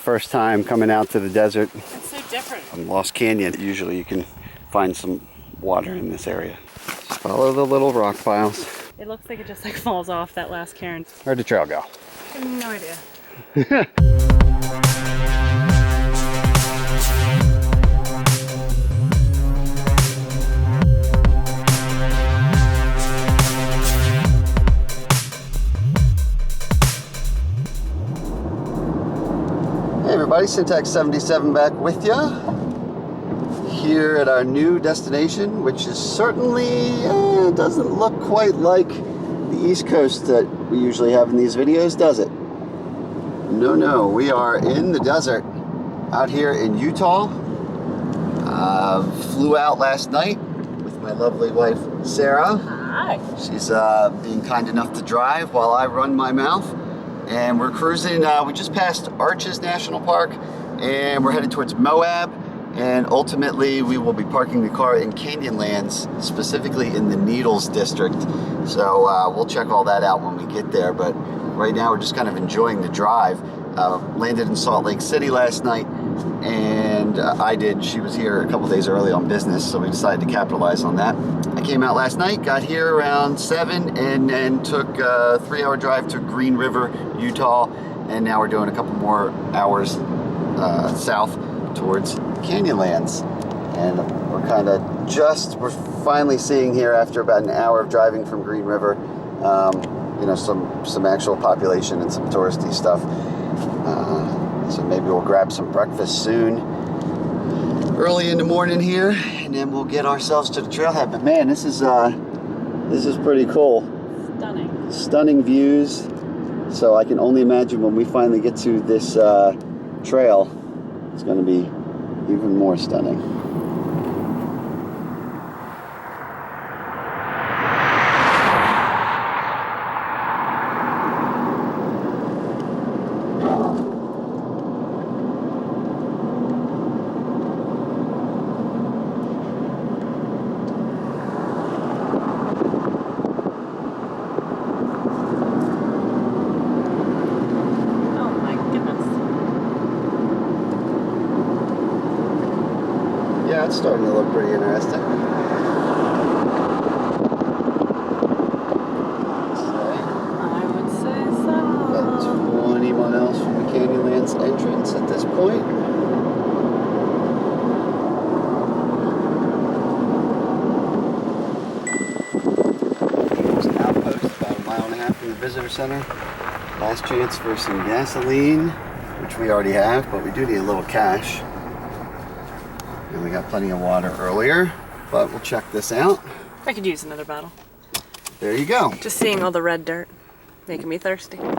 first time coming out to the desert. It's so different. From Lost Canyon. Usually you can find some water in this area. Just follow the little rock piles. It looks like it just like falls off that last cairn. Where'd the trail go? I have no idea. Hey everybody, Syntax 77 back with ya. Here at our new destination, which is certainly doesn't look quite like the East Coast that we usually have in these videos, does it? No, we are in the desert out here in Utah. Flew out last night with my lovely wife Sarah. Hi. She's being kind enough to drive while I run my mouth. And we're cruising, we just passed Arches National Park and we're headed towards Moab, and ultimately we will be parking the car in Canyonlands, specifically in the Needles district. So we'll check all that out when we get there, but right now we're just kind of enjoying the drive. Landed in Salt Lake City last night, and she was here a couple days early on business, so we decided to capitalize on that. I came out last night, got here around 7, and then took a 3-hour drive to Green River, Utah, and now we're doing a couple more hours south towards Canyonlands. And we're finally seeing here, after about an hour of driving from Green River, you know, some actual population and some touristy stuff. So maybe we'll grab some breakfast soon, early in the morning here, and then we'll get ourselves to the trailhead. But man, this is pretty cool. Stunning views. So I can only imagine when we finally get to this trail, it's going to be even more stunning. Yeah, it's starting to look pretty interesting. I would say so. About 20 miles from the Canyonlands entrance at this point. There's an outpost about 1.5 miles from the visitor center. Last chance for some gasoline, which we already have, but we do need a little cash. And we got plenty of water earlier, but we'll check this out. I could use another bottle. There you go. Just seeing all the red dirt, making me thirsty. Right,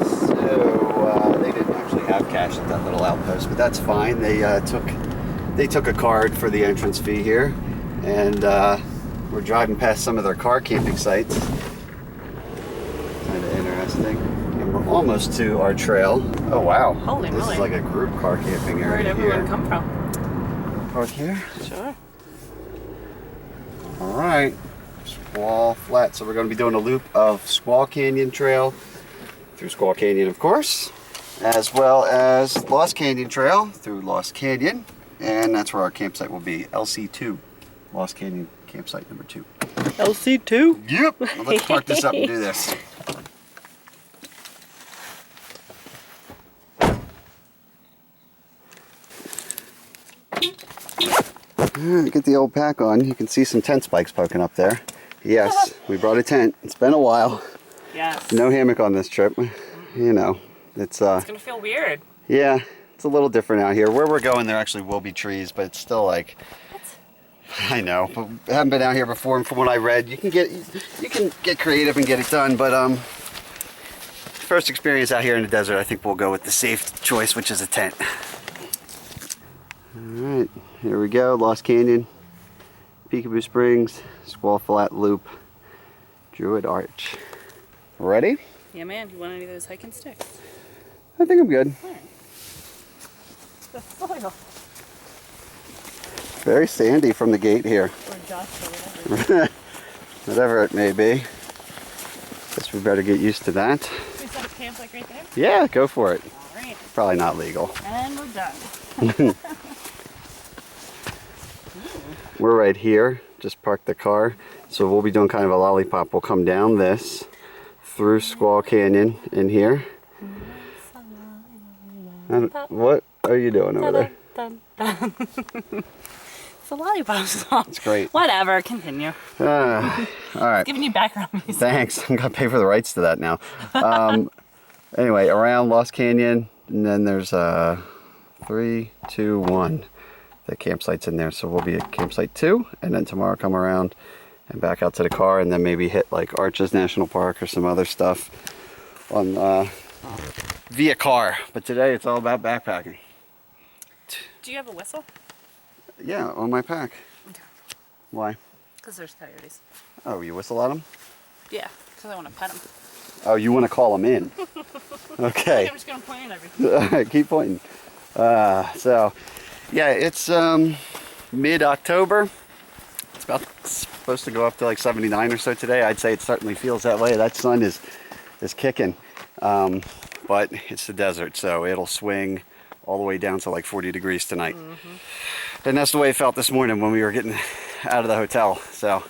so they didn't actually have cash at that little outpost, but that's fine. They took a card for the entrance fee here, and we're driving past some of their car camping sites. Kind of interesting. And we're almost to our trail. Oh wow! Holy this moly! Is like a group car camping area. Where'd everyone here. come from? Park here. Sure. All right. Squaw Flat. So we're going to be doing a loop of Squaw Canyon Trail through Squaw Canyon, of course, as well as Lost Canyon Trail through Lost Canyon, and that's where our campsite will be. LC2, Lost Canyon campsite number 2. LC2? Yep. Well, let's park this up and do this. Get the old pack on. You can see some tent spikes poking up there. Yes, we brought a tent. It's been a while. Yes. No hammock on this trip. You know, it's gonna feel weird. Yeah, it's a little different out here. Where we're going, there actually will be trees, but it's still like. What? I know, but I haven't been out here before, and from what I read, you can get creative and get it done. But first experience out here in the desert, I think we'll go with the safe choice, which is a tent. All right. Here we go, Lost Canyon, Peekaboo Springs, Squaw Flat Loop, Druid Arch. Ready? Yeah, man. You want any of those hiking sticks? I think I'm good. All right. The soil. Very sandy from the gate here. Or dust or whatever. Whatever it may be. Guess we better get used to that. We set up camp like right there? Yeah, go for it. All right. probably not legal. And we're done. We're right here, just parked the car. So we'll be doing kind of a lollipop. We'll come down this, through Squaw Canyon in here. And what are you doing over there? Dun, dun, dun. It's a lollipop song. It's great. Whatever, continue. All right. Giving you background music. Thanks. I'm gonna pay for the rights to that now. Anyway, around Lost Canyon, and then there's 3, 2, 1. The campsite's in there, so we'll be at campsite 2, and then tomorrow come around and back out to the car, and then maybe hit like Arches National Park or some other stuff on via car. But today it's all about backpacking. Do you have a whistle? Yeah, on my pack. Why? Because there's coyotes. Oh, you whistle at them? Yeah, because I want to pet them. Oh, you want to call them in? Okay. I'm just going to point at everything. All right, keep pointing. So, yeah, it's mid-October. It's about supposed to go up to like 79 or so today. I'd say it certainly feels that way. That sun is kicking. But it's the desert, so it'll swing all the way down to like 40 degrees tonight. And that's the way it felt this morning when we were getting out of the hotel. So,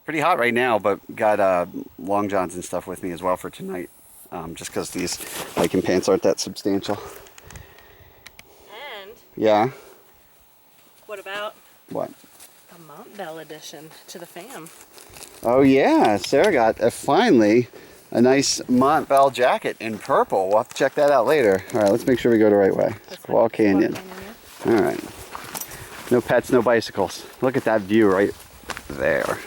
pretty hot right now, but got long johns and stuff with me as well for tonight. Just because these hiking pants aren't that substantial. And Yeah. what about What? the Montvale edition to the fam? Oh yeah, Sarah got finally a nice Montvale jacket in purple. We'll have to check that out later. All right, let's make sure we go the right way. Squaw Canyon. All right. No pets, no bicycles. Look at that view right there.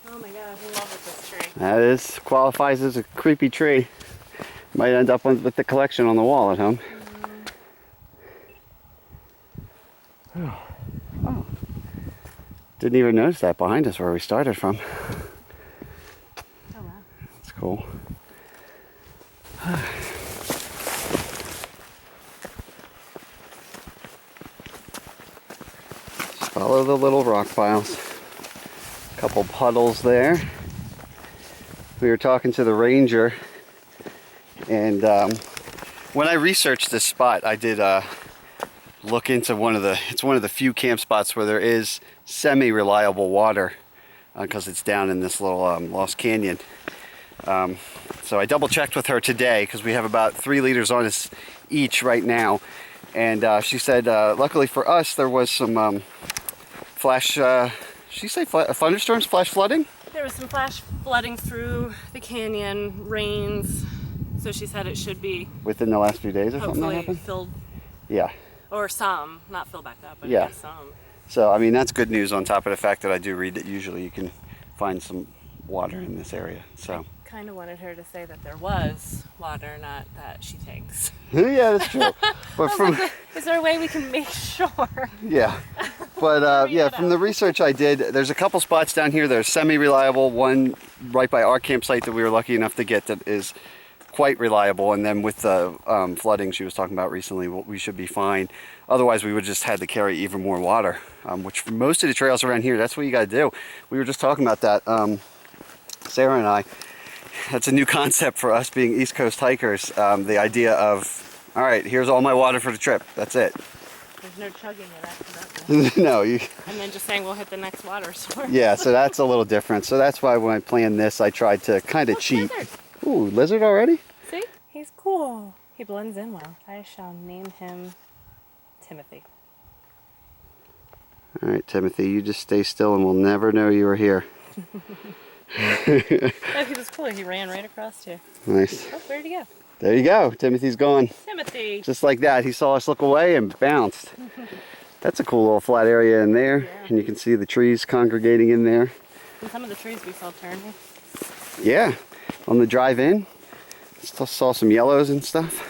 Oh my god, I'm in love with this tree. That qualifies as a creepy tree. Might end up with the collection on the wall at home. Oh. Didn't even notice that behind us where we started from. Oh wow. That's cool. Just follow the little rock piles. Couple puddles there. We were talking to the ranger, and when I researched this spot, I did look into it's one of the few camp spots where there is semi-reliable water, because it's down in this little Lost Canyon. So I double checked with her today, because we have about 3 liters on us each right now, and she said luckily for us there was some flash she say thunderstorms, flash flooding? There was some flash flooding through the canyon, rains, so she said it should be Within the last few days or something that hopefully happened? filled, Yeah. or some, not filled back up, but Yeah. at least some. So, I mean, that's good news on top of the fact that I do read that usually you can find some water in this area. So. Kind of wanted her to say that there was water, not that she thinks. Yeah, that's true. But from Is there a way we can make sure? yeah, but yeah, from the research I did, there's a couple spots down here that are semi-reliable. One right by our campsite that we were lucky enough to get that is quite reliable, and then with the flooding she was talking about recently, we should be fine. Otherwise, we would just had to carry even more water, which for most of the trails around here, that's what you got to do. We were just talking about that, Sarah and I. That's a new concept for us being East Coast hikers. The idea of, all right, here's all my water for the trip. That's it. There's no chugging it accidentally. No, you. And then just saying we'll hit the next water source. Yeah, so that's a little different. So that's why when I planned this, I tried to kind of cheat. Lizard. Ooh, lizard already? See? He's cool. He blends in well. I shall name him Timothy. All right, Timothy, you just stay still and we'll never know you were here. Oh, he was cool. He ran right across here. Nice. Oh, where'd he go? There you go. Timothy's gone. Timothy. Just like that. He saw us look away and bounced. That's a cool little flat area in there. Yeah. And you can see the trees congregating in there. And some of the trees we saw turning. Yeah, on the drive in. Still saw some yellows and stuff.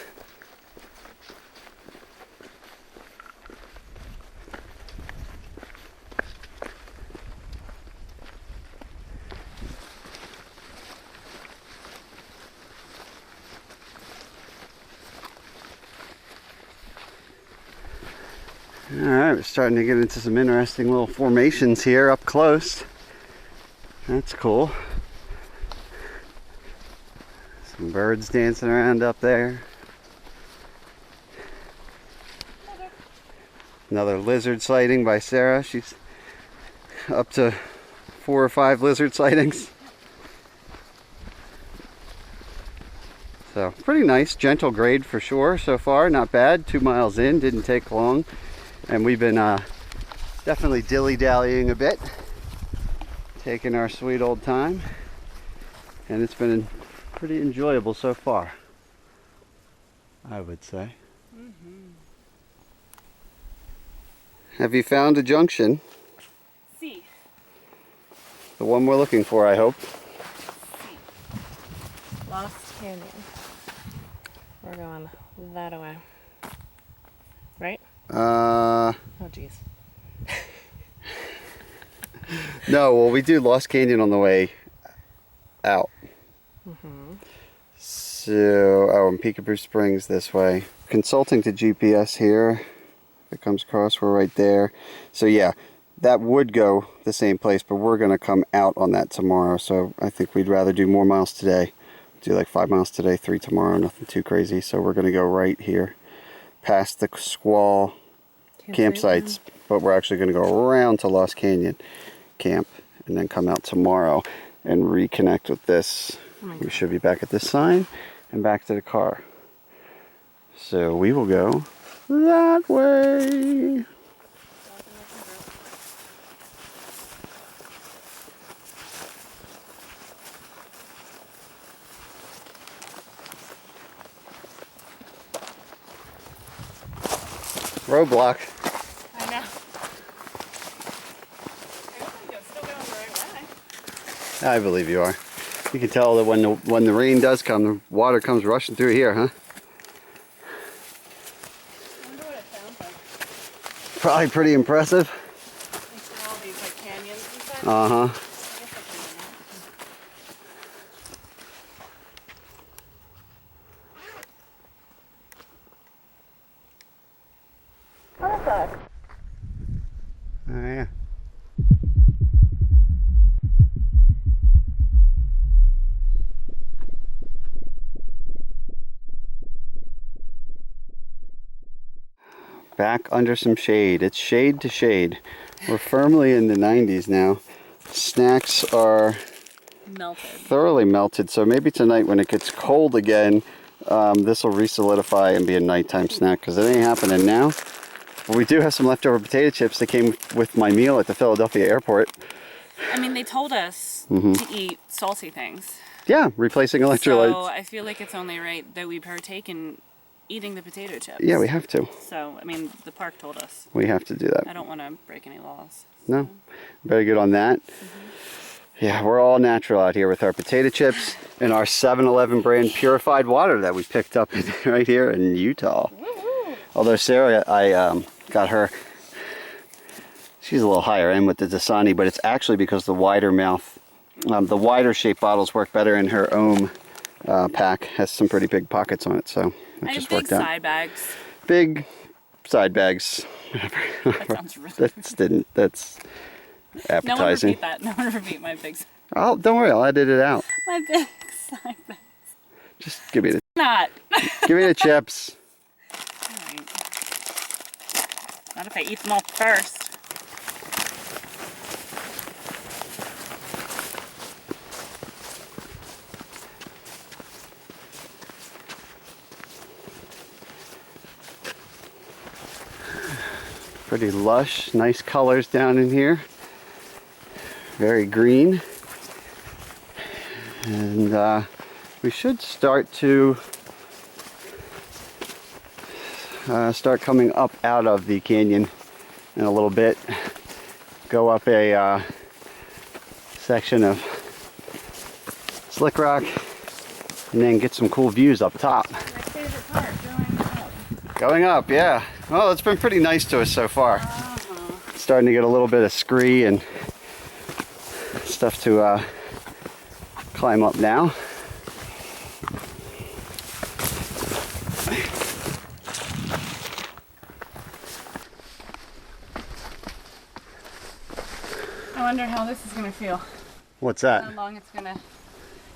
All right, we're starting to get into some interesting little formations here up close. That's cool. Some birds dancing around up there. Another lizard sighting by Sarah. She's up to 4 or 5 lizard sightings. So pretty nice, gentle grade for sure so far. Not bad. 2 miles in, didn't take long. And we've been definitely dilly-dallying a bit. Taking our sweet old time. And it's been pretty enjoyable so far, I would say. Have you found a junction? See. The one we're looking for, I hope. Lost Canyon. We're going that way. Right? Oh, geez. No, well, we do Lost Canyon on the way out. So, and Peekaboo Springs this way. Consulting to GPS here. If it comes across, we're right there. So yeah, that would go the same place, but we're gonna come out on that tomorrow. So I think we'd rather do more miles today. Do like 5 miles today, 3 tomorrow, nothing too crazy. So we're gonna go right here, past the Squaw campsites, but we're actually gonna go around to Lost Canyon camp and then come out tomorrow and reconnect with this. We should be back at this sign and back to the car. So we will go that way. Roadblock. I know. I think I'm still going the right way. I believe you are. You can tell that when the rain does come, the water comes rushing through here, huh? I wonder what it sounds like. Probably pretty impressive. Into all these like canyons and stuff. Uh-huh. What is that? Oh, yeah. Back under some shade. It's shade to shade. We're firmly in the 90s now. Snacks are Melted. thoroughly melted, so maybe tonight when it gets cold again, this will re-solidify and be a nighttime snack, because it ain't happening now. But we do have some leftover potato chips that came with my meal at the Philadelphia airport. I mean, they told us to eat salty things. Yeah, replacing electrolytes. So I feel like it's only right that we partake in eating the potato chips. Yeah, we have to. So, I mean, the park told us. We have to do that. I don't want to break any laws. No, very good on that. Yeah, we're all natural out here with our potato chips and our 7-Eleven brand purified water that we picked up right here in Utah. Woo-hoo. Although Sarah, I got her, she's a little higher end with the Dasani, but it's actually because the wider mouth, the wider shaped bottles work better in her ohm pack. Has some pretty big pockets on it, so it I just have big worked out. side bags. Big side bags. That sounds really That's appetizing. No one repeat that. No one repeat my big Oh, don't worry, I'll edit it out. my big side bags. Just give me the Not. give me the chips. Alright. Not if I eat them all first. Pretty lush, nice colors down in here. Very green. And we should start to start coming up out of the canyon in a little bit. Go up a section of slick rock and then get some cool views up top. My favorite part, going up. Going up, yeah. Well, it's been pretty nice to us so far. Starting to get a little bit of scree and stuff to climb up now. I wonder how this is gonna feel. What's that? How long it's gonna,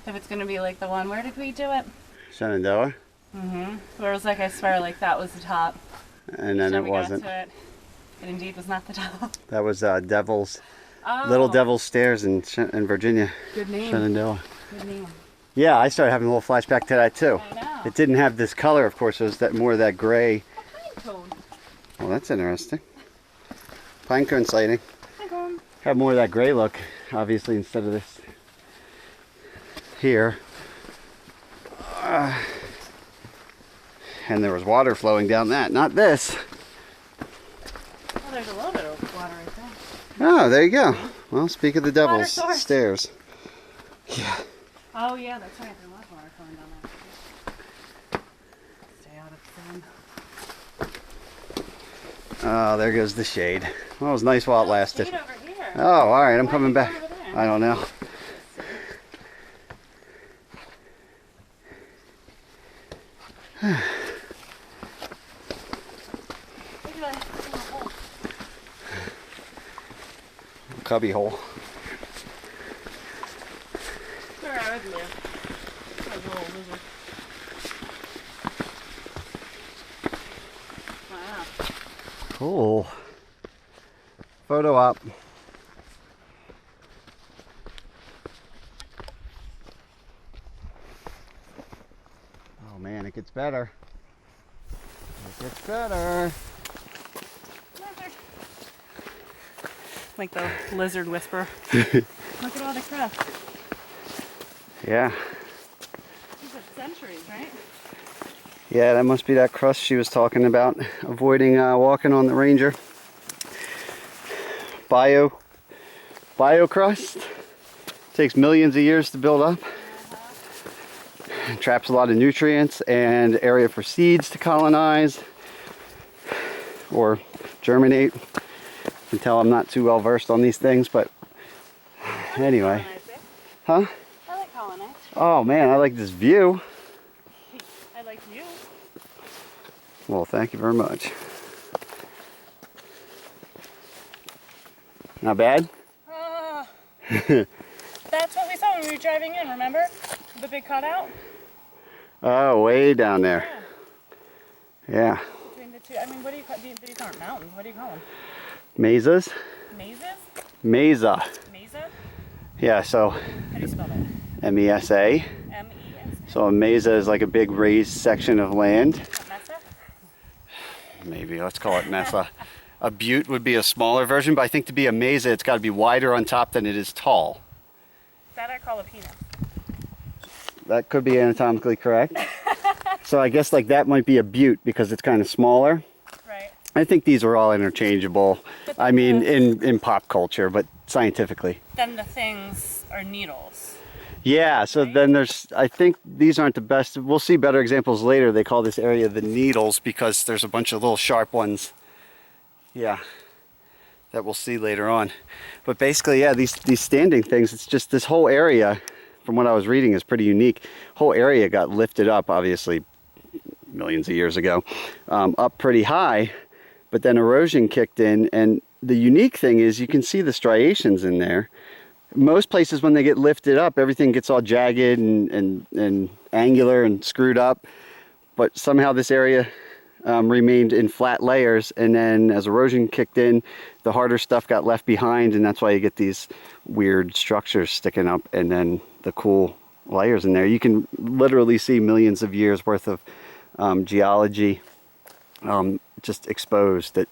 if it's gonna be like the one. Where did we do it? Shenandoah. Where it was like, I swear, like that was the top. And then So it we wasn't. Got to it. It indeed was not the top. That was Devil's, Oh. Little Devil's Stairs in Virginia. Good name. Shenandoah. Good name. Yeah, I started having a little flashback to that too. I know. It didn't have this color, of course. It was that more of that gray. Pine cone. Well, that's interesting. Pinecone sighting. Pine cone. Have more of that gray look, obviously, instead of this here. And there was water flowing down that, not this. Oh, there's a little bit of water right there. Oh, there you go. Well, speak of the Water Devil's source. Stairs. Yeah. Oh yeah, that's right. There was water flowing down there. Stay out of the sun. Oh, there goes the shade. Well, it was nice while it lasted. Shade over here. Oh, all right, I'm Why coming are you back. going over there? I don't know. Look at that hole. Cubby hole. Where I would live. There's a little lizard. Wow. Cool. Photo op. Oh man, it gets better. It gets better. Lizard. Like the lizard whisperer. Look at all the crust. Yeah. These are centuries, right? Yeah, that must be that crust she was talking about. Avoiding walking on the Ranger. Bio crust. Takes millions of years to build up. Traps a lot of nutrients and area for seeds to colonize or germinate. You can tell I'm not too well versed on these things, but anyway. Huh? I like colonize. Oh man, I like this view. I like you. Well, thank you very much. Not bad? That's what we saw when we were driving in, remember? The big cutout? Oh, way down there. Yeah. Between the two. I mean, what do you call these? Aren't mountains. What do you call them? Mesas? Mazes? Mesa. Mesa? Yeah, so How do you spell that? M-E-S-A. M-E-S. So a mesa is like a big raised section of land. Mesa? Maybe, let's call it mesa. A butte would be a smaller version, but I think to be a mesa, it's got to be wider on top than it is tall. That I call a penis. That could be anatomically correct. So I guess like that might be a butte because it's kind of smaller. Right. I think these are all interchangeable. But I mean, in pop culture, but scientifically. Then the things are needles. Yeah, so then there's, I think these aren't the best. We'll see better examples later. They call this area the needles because there's a bunch of little sharp ones. Yeah, that we'll see later on. But basically, yeah, these standing things, it's just this whole area, from what I was reading, is pretty unique. Whole area got lifted up, obviously, millions of years ago, up pretty high, but then erosion kicked in, and the unique thing is you can see the striations in there. Most places when they get lifted up, everything gets all jagged and angular and screwed up, but somehow this area remained in flat layers, and then as erosion kicked in, the harder stuff got left behind, and that's why you get these weird structures sticking up and then the cool layers in there. You can literally see millions of years worth of geology just exposed that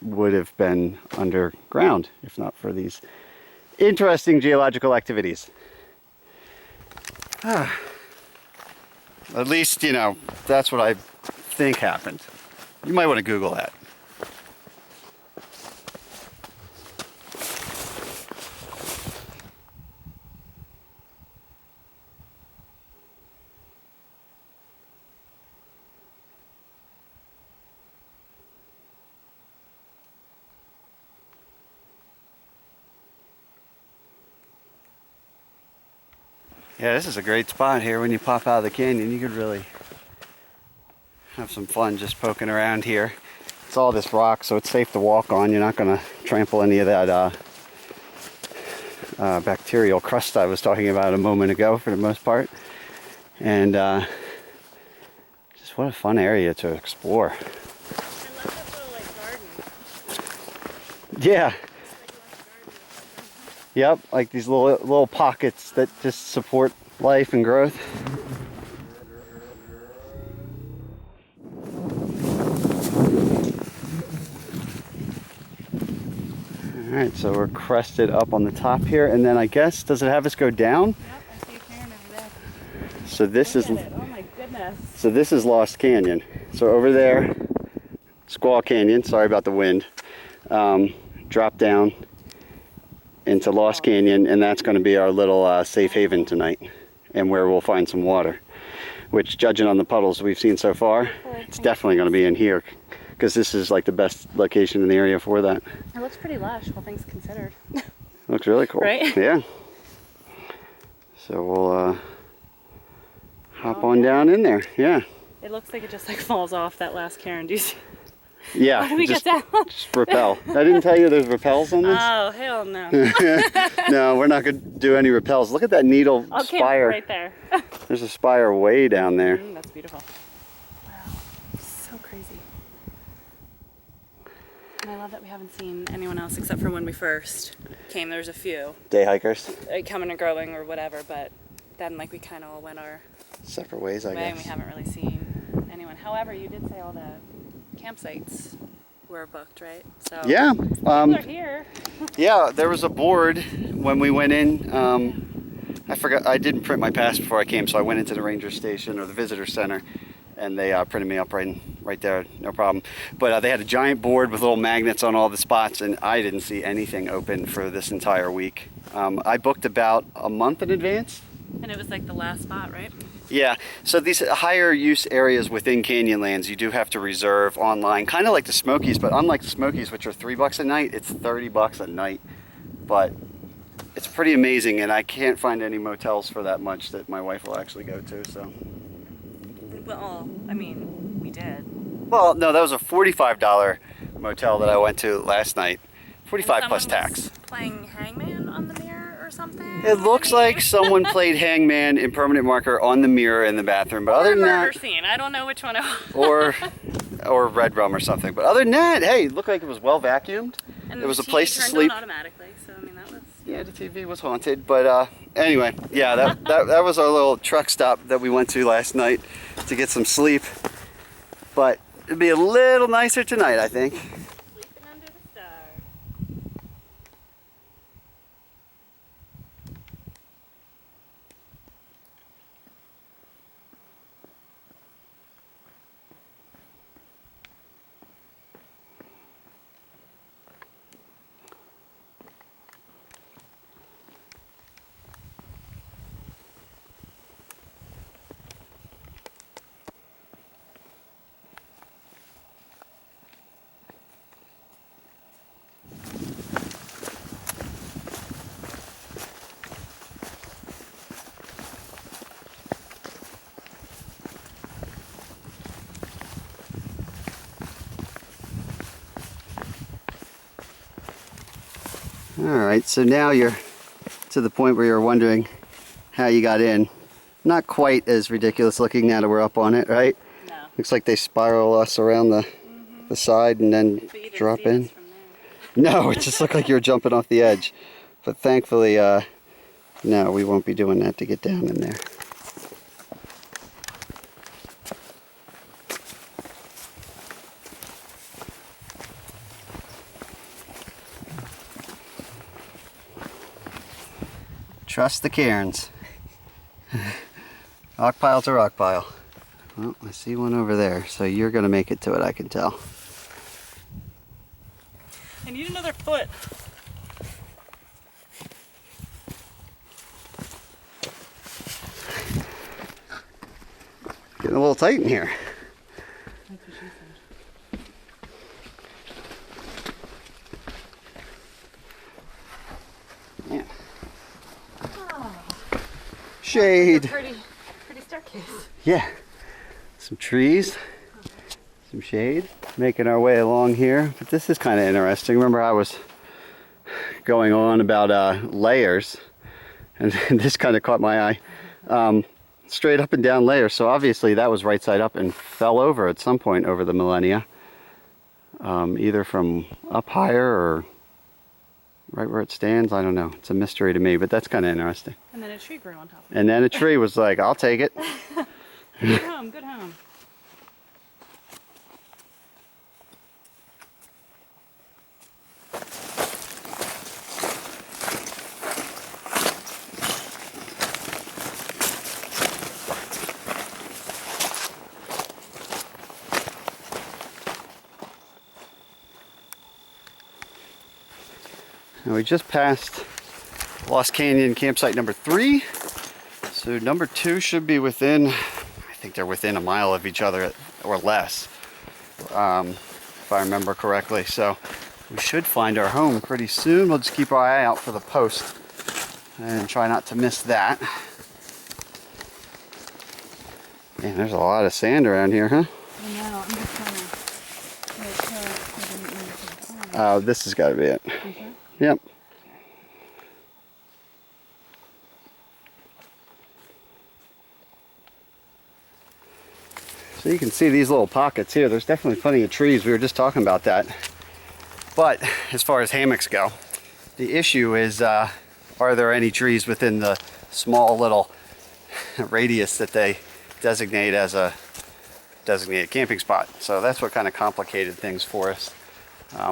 would have been underground if not for these interesting geological activities. At least, you know, that's what I think happened. You might want to Google that. Yeah, this is a great spot here when you pop out of the canyon. You could really have some fun just poking around here. It's all this rock, so it's safe to walk on. You're not going to trample any of that bacterial crust I was talking about a moment ago for the most part. And just what a fun area to explore. I love this little like garden. Yeah. Yep, like these little pockets that just support life and growth. All right, so we're crested up on the top here, and then I guess, does it have us go down? Yep, I see a cairn over there. So this Look is, at it. Oh my goodness. so this is Lost Canyon. So over there, Squaw Canyon, sorry about the wind, drop down into Lost Canyon, and that's going to be our little safe haven tonight, and where we'll find some water, which, judging on the puddles we've seen so far, it's definitely going to be in here, because this is like the best location in the area for that. It looks pretty lush, all things considered. Looks really cool. Right? Yeah. So we'll hop on down in there. Yeah. It looks like it just like falls off that last cairn. Do you see? Yeah. How do we just, get down? just rappel. I didn't tell you there's rappels on this? Oh, hell no. No, we're not going to do any rappels. Look at that needle Okay, spire. right there. There's a spire way down there. That's beautiful. Wow, so crazy. And I love that we haven't seen anyone else except for when we first came. There's a few Day hikers. coming and growing or whatever, but then like we kind of all went our Separate ways, I way and we guess. haven't really seen anyone. However, you did say all the campsites were booked, right? So Yeah. people are here. Yeah, there was a board when we went in. I forgot, I didn't print my pass before I came, so I went into the ranger station or the visitor center, and they printed me up right there, no problem. But they had a giant board with little magnets on all the spots, and I didn't see anything open for this entire week. I booked about a month in advance. And it was like the last spot, right? Yeah, so these higher use areas within Canyonlands, you do have to reserve online, kind of like the Smokies, but unlike the Smokies, which are $3 a night, it's $30 a night. But it's pretty amazing, and I can't find any motels for that much that my wife will actually go to. So. Well, I mean, we did. Well, no, that was a $45 motel that I went to last night. 45 And plus someone tax. was playing Hangman on the mirror or something. It looks like someone played Hangman in permanent marker on the mirror in the bathroom, but other than murder that, scene. I don't know which one it was. or red rum or something. But other than that, hey, it looked like it was well vacuumed. And It was a the TV place to turned sleep. on automatically, so I mean that was. Yeah, the TV was haunted, but anyway, yeah, that was our little truck stop that we went to last night to get some sleep. But it'd be a little nicer tonight, I think. Sleeping under the stars. All right, so now you're to the point where you're wondering how you got in. Not quite as ridiculous looking now that we're up on it, right? No. Looks like they spiral us around the side and then But you didn't drop see in. us from there. No, it just looked like you were jumping off the edge. But thankfully, no, we won't be doing that to get down in there. Trust the cairns. Rock pile to rock pile. Well, I see one over there, so you're gonna make it to it, I can tell. I need another foot. Getting a little tight in here. That's what she said. Yeah. Shade. Pretty staircase. Yeah. Some trees, some shade. Making our way along here. But this is kind of interesting. Remember, I was going on about layers, and this kind of caught my eye. Straight up and down layers, so obviously that was right side up and fell over at some point over the millennia, either from up higher or right where it stands. I don't know. It's a mystery to me, but that's kind of interesting. And then a tree grew on top of it. And then a tree was like, I'll take it. Good home, good home. And we just passed Lost Canyon campsite number 3. So number 2 should be within, I think they're within a mile of each other or less, if I remember correctly. So we should find our home pretty soon. We'll just keep our eye out for the post and try not to miss that. Man, there's a lot of sand around here, huh? I know, I'm just trying to Oh, this has got to be it. Okay. Yep. So you can see these little pockets here. There's definitely plenty of trees. We were just talking about that. But as far as hammocks go, the issue is, are there any trees within the small little radius that they designate as a designated camping spot? So that's what kind of complicated things for us.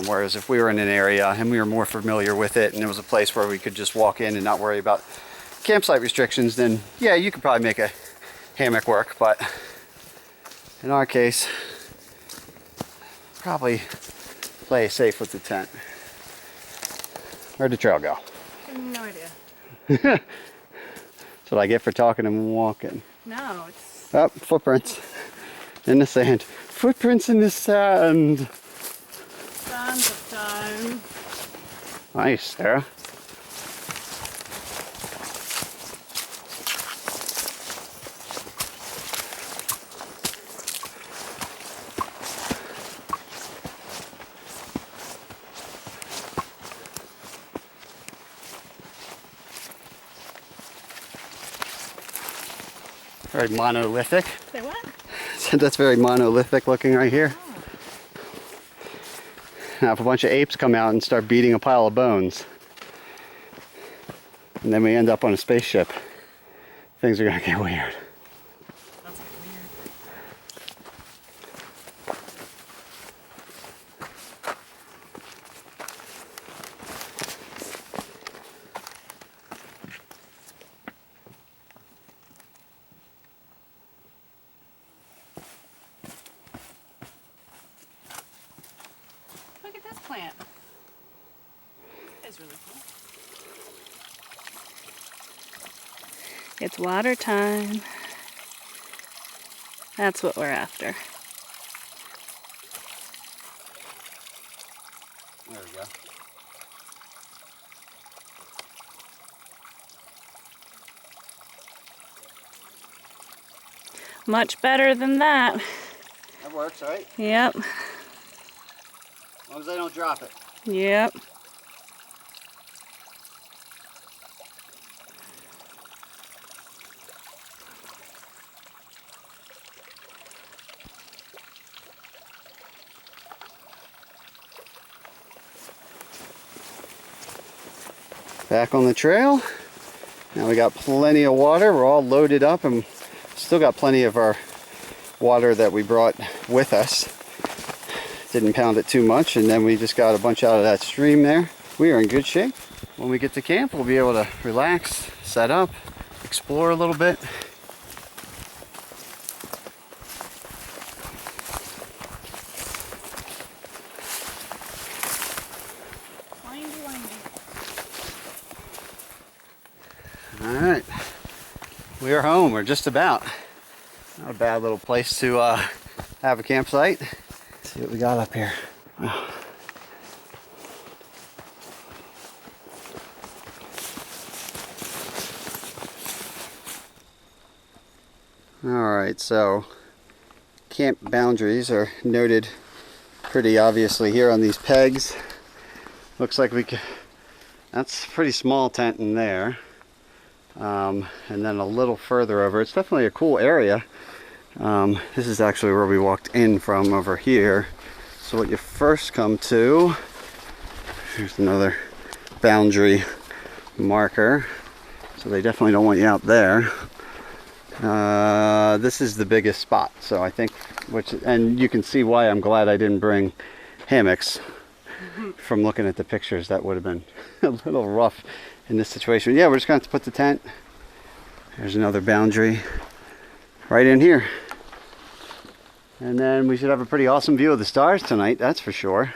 Whereas if we were in an area and we were more familiar with it and it was a place where we could just walk in and not worry about campsite restrictions, then yeah, you could probably make a hammock work. But in our case, probably play safe with the tent. Where'd the trail go? No idea. That's what I get for talking and walking. No, it's... Oh, footprints in the sand. Footprints in the sand. Sands of stone. Nice, Sarah. Very monolithic. Say what? That's very monolithic looking right here. Oh. Now if a bunch of apes come out and start beating a pile of bones, and then we end up on a spaceship, things are gonna get weird. That's weird. Look at this plant. It's really cool. It's water time. That's what we're after. There we go. Much better than that. That works, right? Yep. As long as they don't drop it. Yep. Back on the trail. Now we got plenty of water. We're all loaded up and still got plenty of our water that we brought with us. Didn't pound it too much, and then we just got a bunch out of that stream there. We are in good shape. When we get to camp, we'll be able to relax, set up, explore a little bit. Windy, windy. All right, we are home, or just about. Not a bad little place to have a campsite. Let's see what we got up here. Wow. All right, so camp boundaries are noted pretty obviously here on these pegs. Looks like we That's a pretty small tent in there. And then a little further over, it's definitely a cool area. This is actually where we walked in from over here. So what you first come to, here's another boundary marker. So they definitely don't want you out there. This is the biggest spot, so I think, and you can see why I'm glad I didn't bring hammocks. From looking at the pictures, that would have been a little rough in this situation. Yeah, we're just going to put the tent. There's another boundary right in here. And then we should have a pretty awesome view of the stars tonight, that's for sure.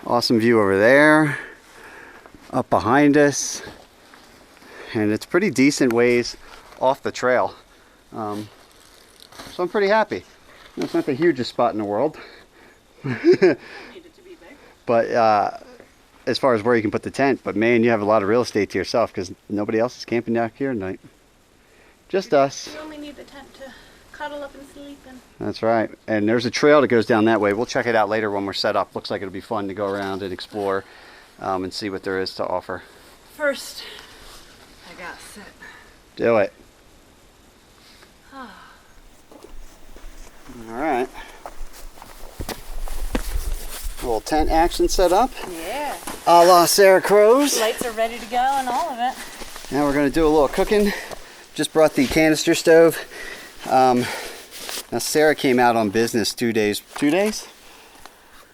Awesome view over there, up behind us. And it's pretty decent ways off the trail. So I'm pretty happy. It's not the hugest spot in the world. But as far as where you can put the tent, but man, you have a lot of real estate to yourself because nobody else is camping out here tonight. Just us. You only need the tent to cuddle up and sleep in. That's right. And there's a trail that goes down that way. We'll check it out later when we're set up. Looks like it'll be fun to go around and explore and see what there is to offer. First, I gotta sit. Do it. All right. Little tent action set up. Yeah. A la Sarah Crow's. Lights are ready to go and all of it. Now we're going to do a little cooking. Just brought the canister stove. Now Sarah came out on business 2 days. 2 days?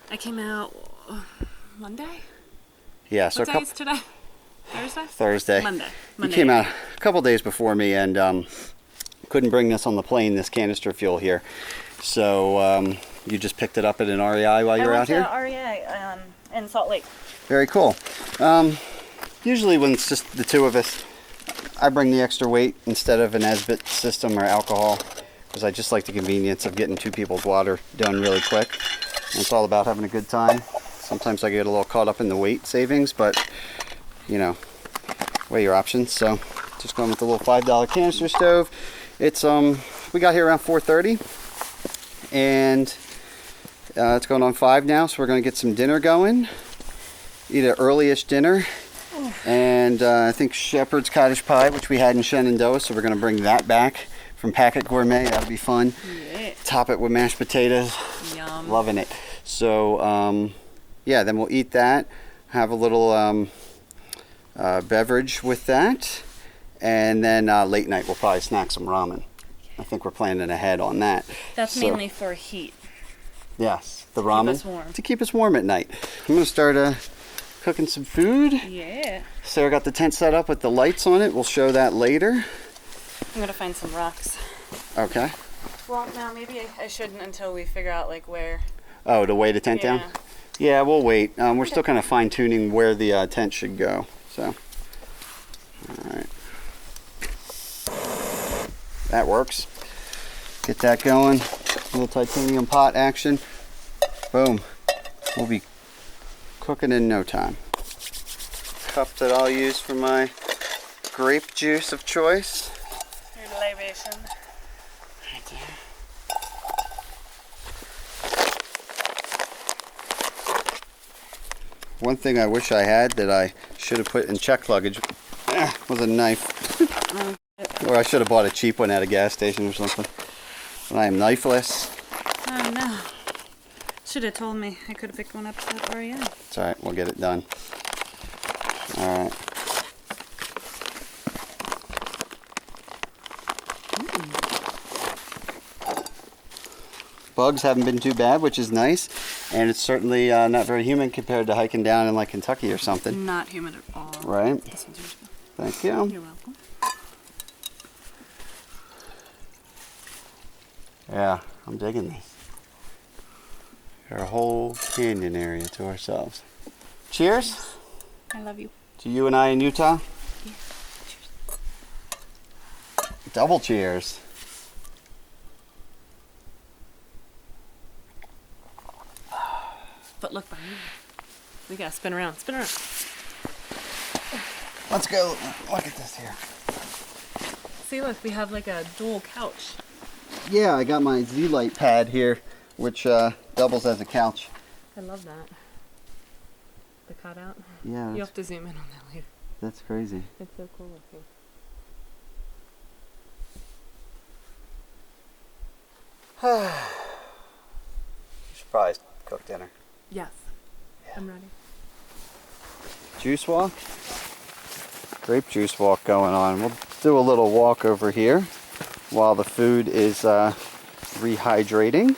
I came out Monday? Yeah. So what day is today? Thursday? Thursday. Monday. You came out a couple days before me and couldn't bring this on the plane, this canister fuel here. So you just picked it up at an REI while you were out here? I went to REI in Salt Lake. Very cool. Usually when it's just the two of us, I bring the extra weight instead of an Asbit system or alcohol because I just like the convenience of getting two people's water done really quick. And it's all about having a good time. Sometimes I get a little caught up in the weight savings, but you know, weigh your options. So just going with the little $5 canister stove. It's we got here around 4:30 and it's going on 5 now, so we're going to get some dinner going. Eat an early-ish dinner. And I think shepherd's cottage pie, which we had in Shenandoah, so we're going to bring that back from Packet Gourmet. That'll be fun. Yeah. Top it with mashed potatoes. Yum. Loving it. So yeah, then we'll eat that. Have a little beverage with that. And then late night we'll probably snack some ramen. I think we're planning ahead on that. That's mainly for heat. Yes, the ramen. Keep us warm. To keep us warm at night. I'm going to start cooking some food. Yeah. Sarah got the tent set up with the lights on it. We'll show that later. I'm going to find some rocks. Okay. Well, no, maybe I shouldn't until we figure out like where. Oh, to weigh the tent down? Yeah, we'll wait. We're still kind of fine tuning where the tent should go. So, all right. That works. Get that going. A little titanium pot action. Boom. We'll be cooking in no time. Cup that I'll use for my grape juice of choice. Your libation. Right there. One thing I wish I had that I should have put in check luggage was a knife. Or I should have bought a cheap one at a gas station or something. But I am knifeless. Oh no. Should have told me. I could have picked one up at REI. It's alright, we'll get it done. Alright. Bugs haven't been too bad, which is nice. And it's certainly not very humid compared to hiking down in like Kentucky or something. Not humid at all. Right? This one's yours. Thank you. You're welcome. Yeah, I'm digging these. Got a whole canyon area to ourselves. Cheers I love you. to you and I in Utah. Yeah. Cheers. Double cheers. But look behind you. We gotta spin around. Spin around. Let's go. Look at this here. See, look, we have like a dual couch. Yeah, I got my Z-Lite pad here, which doubles as a couch. I love that. The cut out. Yeah. You have to zoom in on that later. That's crazy. It's so cool looking. You should probably cook dinner. Yes. Yeah. I'm ready. Juice walk? Grape juice walk going on. We'll do a little walk over here while the food is rehydrating.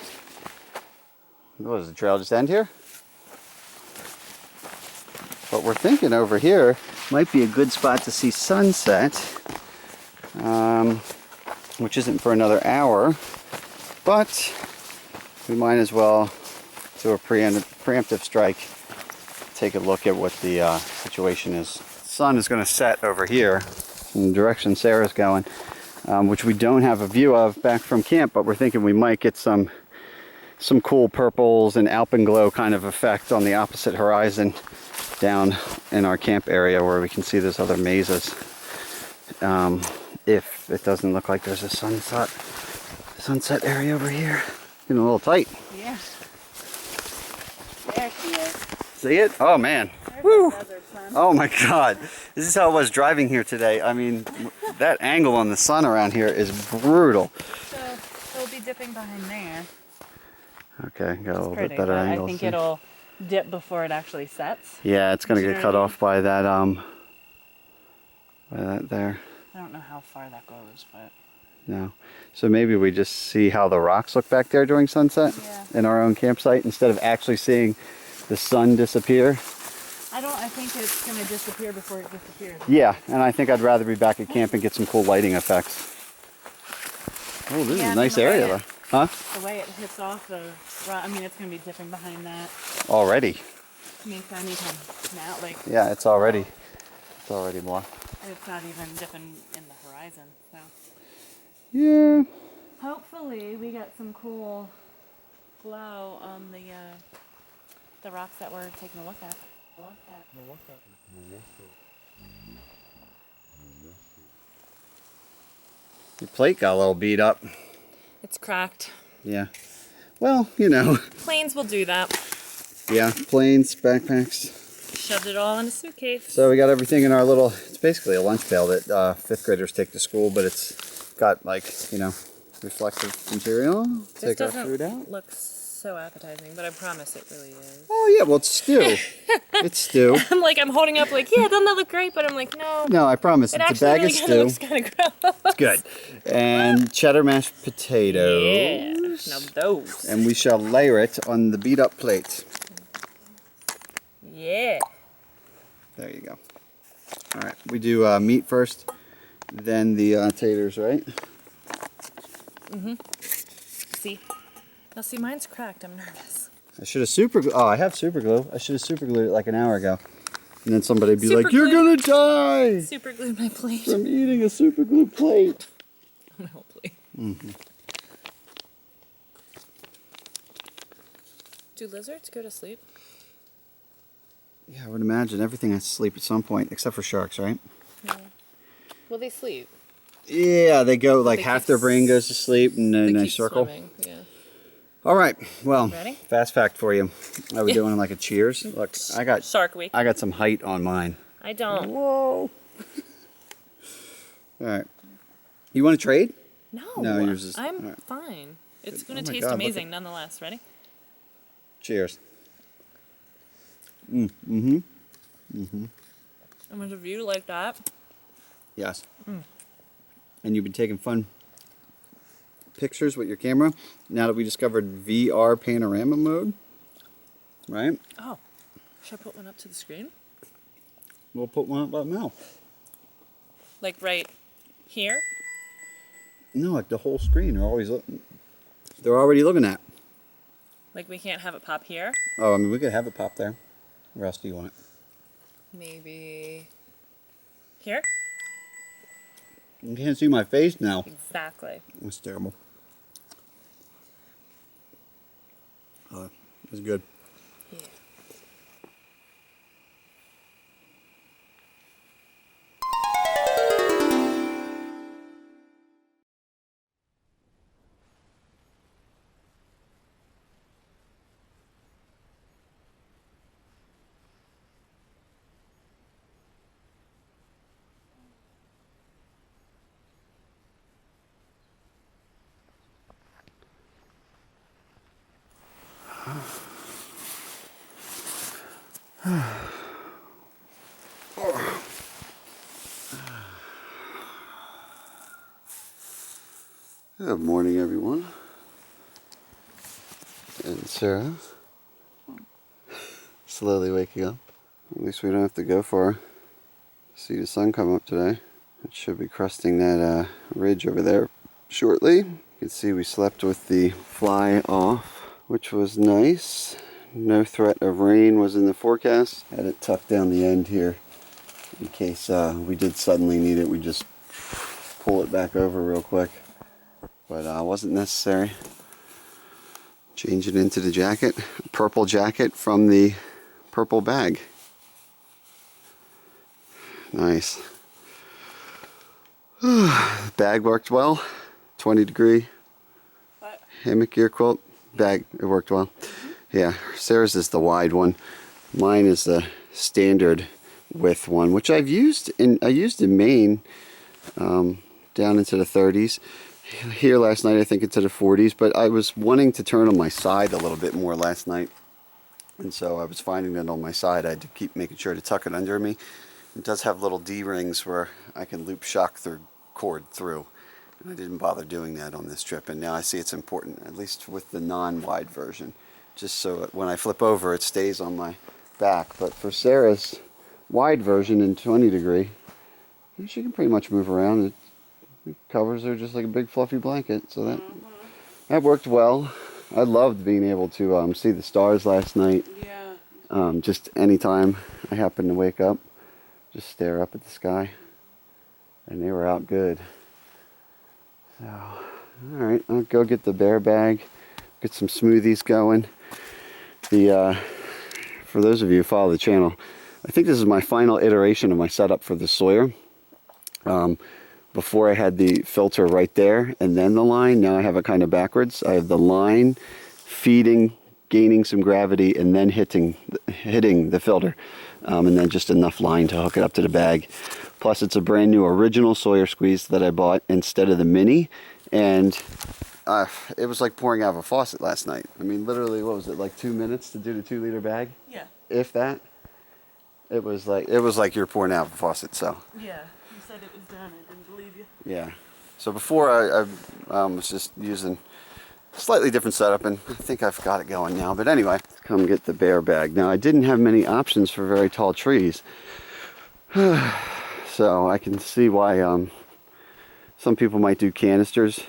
What does the trail just end here? But we're thinking over here might be a good spot to see sunset, which isn't for another hour, but we might as well do a preemptive strike, take a look at what the situation is. The sun is going to set over here in the direction Sarah's going, which we don't have a view of back from camp, but we're thinking we might get some cool purples and alpenglow kind of effect on the opposite horizon down in our camp area where we can see those other mesas. If it doesn't look like there's a sunset area over here. Getting a little tight. Yeah. There she is. See it? Oh man. Woo! Desert sun. Oh my god. This is how it was driving here today. I mean, that angle on the sun around here is brutal. So it'll be dipping behind there. Okay, got a little Pretty, bit better but angle. I think it'll dip before it actually sets. Yeah, it's gonna get cut off by that there. I don't know how far that goes, but No. So maybe we just see how the rocks look back there during sunset in our own campsite instead of actually seeing the sun disappear. I think it's gonna disappear before it disappears. Yeah, and I think I'd rather be back at camp and get some cool lighting effects. Oh, this is a nice area though. Huh? The way it hits off the rock, I mean, it's gonna be dipping behind that. Already. I mean, anytime now, like. Yeah, it's already more. It's not even dipping in the horizon, so. Yeah. Hopefully, we get some cool glow on the rocks that we're taking a look at. Your plate got a little beat up. It's cracked. Yeah. Well, you know. Planes will do that. Yeah, planes, backpacks. Shoved it all in a suitcase. So we got everything in our little, it's basically a lunch pail that 5th graders take to school, but it's got like, you know, reflective material. Take our food out. Look so appetizing, but I promise it really is. Oh yeah, well it's stew. It's stew. I'm holding up like, yeah, doesn't that look great? But I'm like, no. No, I promise. It It's a bag really of stew. looks kind of gross. It's good. And cheddar mashed potatoes. Yeah, now those. And we shall layer it on the beat up plate. Yeah. There you go. All right, we do meat first, then the taters, right? Mm-hmm. See? Now see, mine's cracked. I'm nervous. I should have I have super glue. I should have super glued it like an hour ago. And then somebody would be Super like, you're gonna die Super glued my plate. from eating a super glue plate. My whole plate. Mm-hmm. Do lizards go to sleep? Yeah, I would imagine everything has to sleep at some point, except for sharks, right? Yeah. Well, they sleep. Yeah, they go like They half keep their brain goes to sleep and then they keep circle. swimming. Yeah. All right, well, Ready? fast fact for you. Are we doing like a cheers? Look, I got Shark Week. I got some height on mine. I don't. Whoa. All right. You want to trade? No. No, yours is- I'm all right. fine. It's Good. going Oh to my taste God, look amazing nonetheless. Ready? Cheers. And with a view like that. Yes. And you've been taking fun pictures with your camera now that we discovered VR panorama mode, right? Oh. Should I put one up to the screen? We'll put one up right now. Like right here? No, like the whole screen. They're already looking at. Like we can't have it pop here? Oh, I mean, we could have it pop there. Where else do you want it? Maybe here? You can't see my face now. Exactly. That's terrible. It's good. Yeah. Good morning, everyone. And Sarah, slowly waking up. At least we don't have to go far. See the sun come up today. It should be cresting that ridge over there shortly. You can see we slept with the fly off, which was nice. No threat of rain was in the forecast. Had it tucked down the end here in case we did suddenly need it. We just pull it back over real quick, but wasn't necessary. Change it into the jacket, purple jacket from the purple bag. Nice. Bag worked well. 20-degree hammock gear quilt bag. It worked well. Yeah, Sarah's is the wide one. Mine is the standard width one, which I used in Maine, down into the 30s. Here last night, I think into the 40s, but I was wanting to turn on my side a little bit more last night, and so I was finding that on my side I had to keep making sure to tuck it under me. It does have little D-rings where I can loop shock the cord through, and I didn't bother doing that on this trip, and now I see it's important, at least with the non-wide version, just so that when I flip over it stays on my back. But for Sarah's wide version in 20-degree, she can pretty much move around. It covers her just like a big fluffy blanket, so that worked well. I loved being able to see the stars last night. Yeah. Just anytime I happened to wake up, just stare up at the sky, and they were out good. So, all right, I'll go get the bear bag, get some smoothies going. For those of you who follow the channel, I think this is my final iteration of my setup for the Sawyer. Before I had the filter right there and then the line. Now I have it kind of backwards. I have the line feeding, gaining some gravity, and then hitting the filter, and then just enough line to hook it up to the bag. Plus it's a brand new original Sawyer squeeze that I bought instead of the mini, and it was like pouring out of a faucet last night. I mean, literally, what was it, like 2 minutes to do the 2-liter bag? Yeah. If that. It was like you're pouring out of a faucet. So Yeah. You said it was done. I didn't believe you. yeah. So before I was just using a slightly different setup, and I think I've got it going now. But anyway, come get the bear bag. Now I didn't have many options for very tall trees, so I can see why some people might do canisters.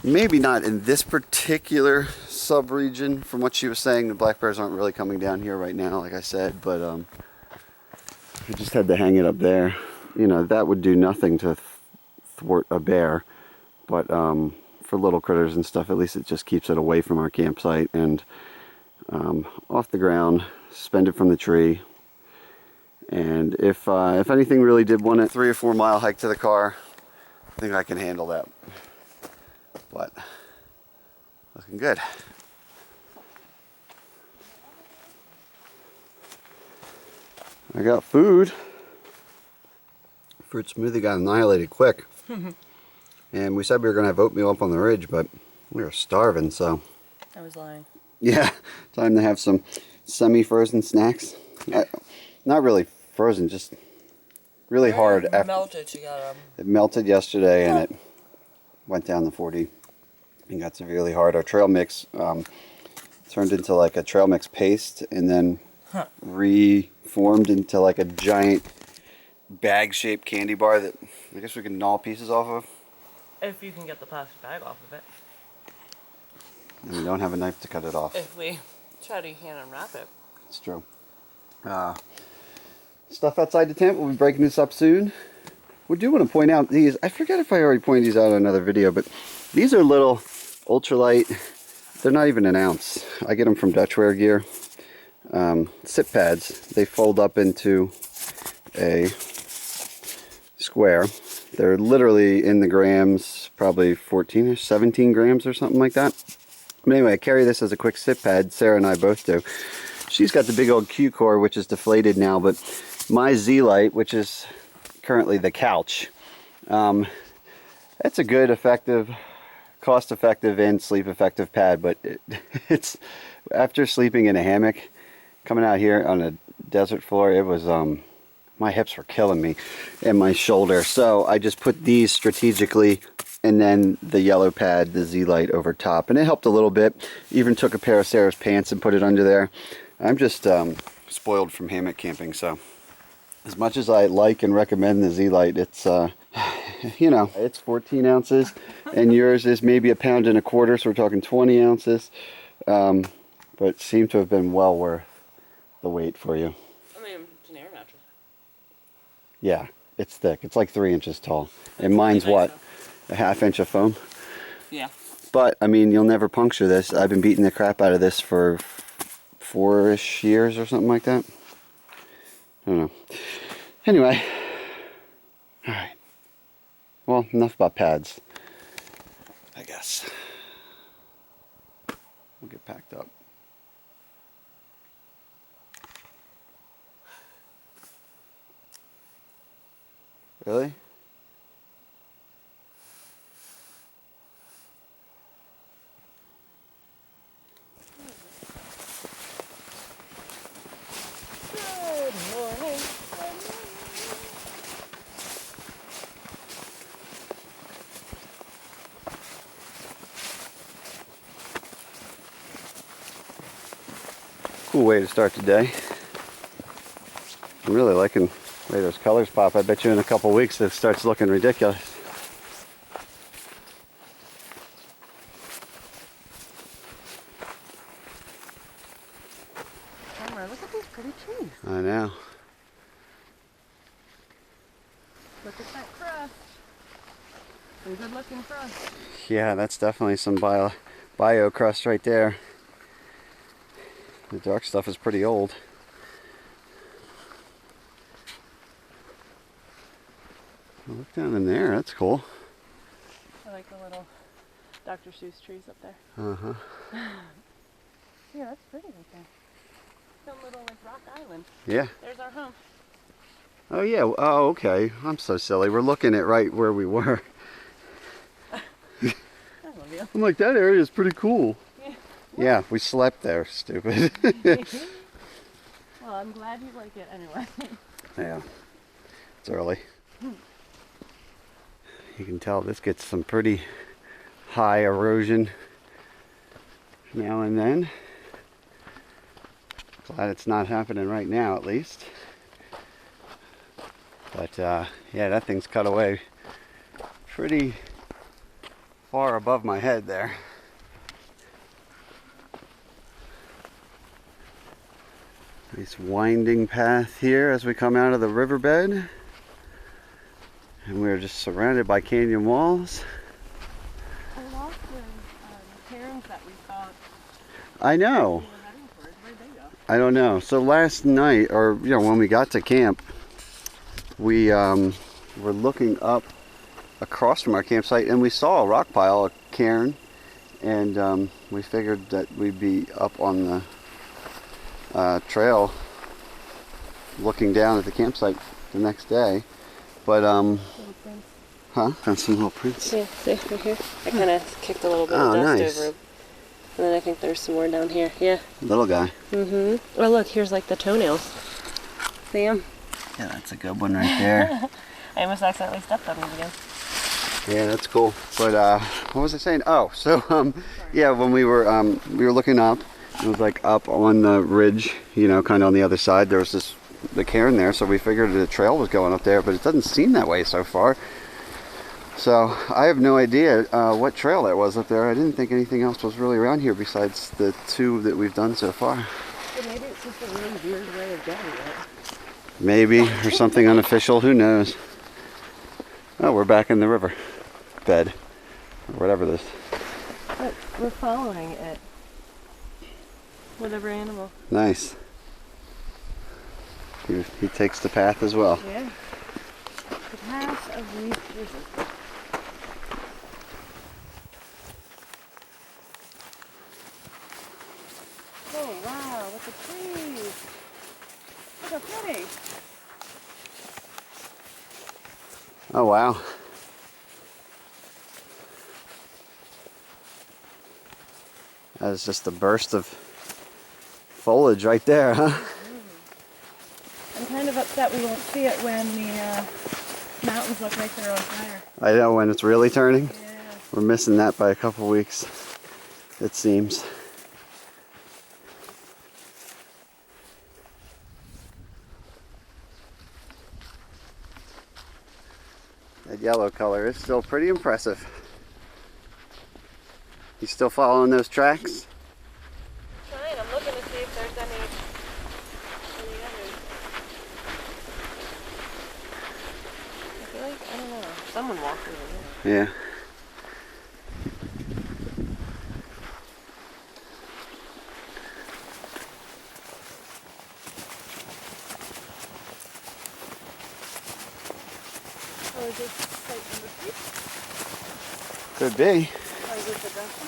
Maybe not in this particular sub-region. From what she was saying, the black bears aren't really coming down here right now, like I said. But I just had to hang it up there. You know, that would do nothing to thwart a bear, but for little critters and stuff, at least it just keeps it away from our campsite and off the ground, suspended from the tree. And if anything really did want a 3 or 4 mile hike to the car, I think I can handle that. But looking good. I got food. Fruit smoothie got annihilated quick. And we said we were going to have oatmeal up on the ridge, but we were starving, so. I was lying. Yeah, time to have some semi-frozen snacks. Not really frozen, just really hard. Melted, you got them. It melted yesterday and it went down to 40 and got severely hard. Our trail mix turned into like a trail mix paste and then reformed into like a giant bag-shaped candy bar that I guess we can gnaw pieces off of. If you can get the plastic bag off of it. And we don't have a knife to cut it off. If we try to hand unwrap it. It's true. Stuff outside the tent, we'll be breaking this up soon. We do want to point out these, I forget if I already pointed these out in another video, but these are little ultralight, they're not even an ounce. I get them from Dutchware Gear. Sit pads, they fold up into a square. They're literally in the grams, probably 14 or 17 grams or something like that. But anyway, I carry this as a quick sit pad. Sarah and I both do. She's got the big old Q core, which is deflated now, but my Z-Lite, which is currently the couch, it's a good, effective, cost-effective, and sleep-effective pad. But it's after sleeping in a hammock, coming out here on a desert floor, it was my hips were killing me and my shoulder. So I just put these strategically, and then the yellow pad, the Z-Lite over top, and it helped a little bit. Even took a pair of Sarah's pants and put it under there. I'm just spoiled from hammock camping, so as much as I like and recommend the Z-Lite, it's you know, it's 14 ounces and yours is maybe 1.25 pounds, so we're talking 20 ounces, but seemed to have been well worth the wait for you. I mean, it's an air mattress. Yeah, it's thick. It's like 3 inches tall. That's And mine's really nice, what? A 1/2 inch of foam? Yeah. But, I mean, you'll never puncture this. I've been beating the crap out of this for 4-ish years or something like that. I don't know. Anyway. Alright. Well, enough about pads, I guess. We'll get packed up. Really? Good morning. Cool way to start the day. I'm really liking the way those colors pop. I bet you in a couple weeks it starts looking ridiculous. Summer, look at these pretty trees. I know. Look at that crust. Some good looking crust. Yeah, that's definitely some bio crust right there. The dark stuff is pretty old. Look down in there, that's cool. I like the little Dr. Seuss trees up there. Uh-huh. Yeah, that's pretty right there. Some little like rock island. Yeah. There's our home. Oh yeah, oh okay. I'm so silly. We're looking at right where we were. I love you. I'm like, that area is pretty cool. Yeah. Yeah, we slept there, stupid. Well, I'm glad you like it anyway. Yeah, it's early. You can tell this gets some pretty high erosion now and then. Glad it's not happening right now, at least. But yeah, that thing's cut away pretty far above my head there. Nice winding path here as we come out of the riverbed. And we're just surrounded by canyon walls. I lost the cairns that we thought I know. we were heading towards. Where'd they go? I don't know. So last night, or you know, when we got to camp, we were looking up across from our campsite and we saw a rock pile, a cairn, and we figured that we'd be up on the trail looking down at the campsite the next day. But Little prints. huh? Found some little prints. Yeah, see, right here. I kind of kicked a little bit Oh, of dust nice. over 'em. And then I think there's some more down here. Yeah. Little guy. Mm-hmm. Oh, look, here's like the toenails. See 'em? Yeah, that's a good one right there. I almost accidentally stepped on them again. Yeah, that's cool. But what was I saying? Oh, so yeah, when we were looking up, it was like up on the ridge, you know, kind of on the other side. There was the cairn there, so we figured the trail was going up there, but it doesn't seem that way so far. So I have no idea what trail that was up there. I didn't think anything else was really around here besides the two that we've done so far. But maybe it's just a really weird way of getting it. Maybe, or something unofficial, who knows. Oh, we're back in the river bed, or whatever this. But we're following it. Whatever animal. Nice. He takes the path as well. Yeah. The path of least resistance. Oh wow, look at the trees. Look how pretty. Oh wow. That is just a burst of foliage right there, huh? of upset we won't see it when the mountains look like they're on fire. I know, when it's really turning. Yeah. We're missing that by a couple weeks, it seems. That yellow color is still pretty impressive. You still following those tracks? Trying. I'm looking to see if there's any others. I feel like, I don't know, someone walked over there. Yeah. Oh, is this site number 3? Could be. Or is this a junction?